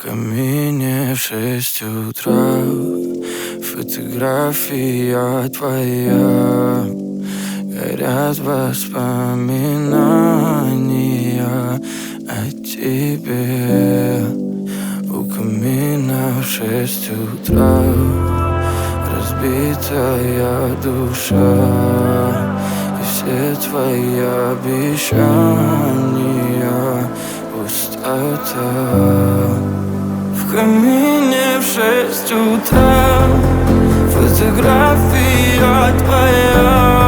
камине в 6 утра фотография твоя. Горят воспоминания о тебе. У камина в 6 утра разбитая душа, и все твои обещания пустота. В камине в 6 утра фотография твоя.